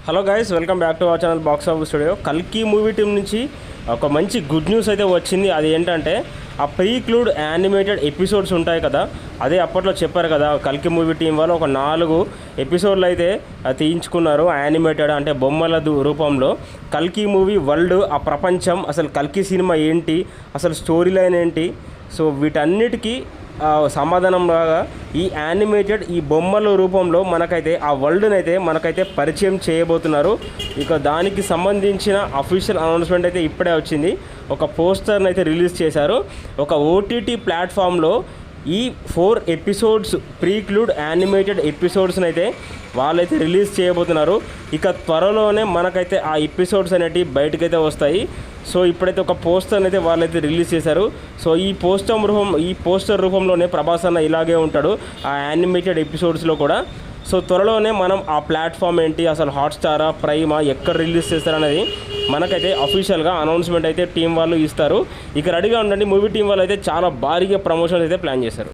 Hello guys, welcome back to our channel box office studio. కల్కి movie team నుంచి ఒక మంచి గుడ్ న్యూస్ అయితే వచ్చింది. అది ఏంటంటే ఆ ప్రీక్లూడ్ యానిమేటెడ్ ఎపిసోడ్స్ ఉంటాయి కదా, అదే అప్పట్లో చెప్పారు కదా కల్కి మూవీ టీం వాళ్ళు ఒక 4 ఎపిసోడ్లు అయితే తీయించుకున్నారు యానిమేటెడ్, అంటే బొమ్మల రూపంలో. కల్కి మూవీ వరల్డ్, ఆ ప్రపంచం, అసలు కల్కి సినిమా ఏంటి, అసలు స్టోరీ లైన్ ఏంటి, సో వీటన్నిటికీ సమాధానంలాగా ఈ యానిమేటెడ్ ఈ బొమ్మల రూపంలో మనకైతే ఆ వరల్డ్ని అయితే మనకైతే పరిచయం చేయబోతున్నారు. ఇక దానికి సంబంధించిన అఫీషియల్ అనౌన్స్మెంట్ అయితే ఇప్పుడే వచ్చింది. ఒక పోస్టర్ని అయితే రిలీజ్ చేశారు. ఒక ఓటీటీ ప్లాట్ఫామ్లో ఈ 4 ఎపిసోడ్స్ ప్రీక్లూడ్ యానిమేటెడ్ ఎపిసోడ్స్ని అయితే వాళ్ళైతే రిలీజ్ చేయబోతున్నారు. ఇక త్వరలోనే మనకైతే ఆ ఎపిసోడ్స్ అనేవి బయటకైతే వస్తాయి. సో ఇప్పుడైతే ఒక పోస్టర్ని అయితే వాళ్ళైతే రిలీజ్ చేశారు. సో ఈ పోస్టర్ రూపంలోనే ప్రభాస్ అన్న ఇలాగే ఉంటాడు ఆ యానిమేటెడ్ ఎపిసోడ్స్లో కూడా. సో త్వరలోనే మనం ఆ ప్లాట్ఫామ్ ఏంటి, అసలు హాట్స్టారా, ప్రైమా, ఎక్కడ రిలీజ్ చేస్తారనేది మనకైతే అఫీషియల్గా అనౌన్స్మెంట్ అయితే టీం వాళ్ళు ఇస్తారు. ఇక రెడీగా ఉండండి. మూవీ టీం వాళ్ళు అయితే చాలా భారీగా ప్రమోషన్ అయితే ప్లాన్ చేశారు.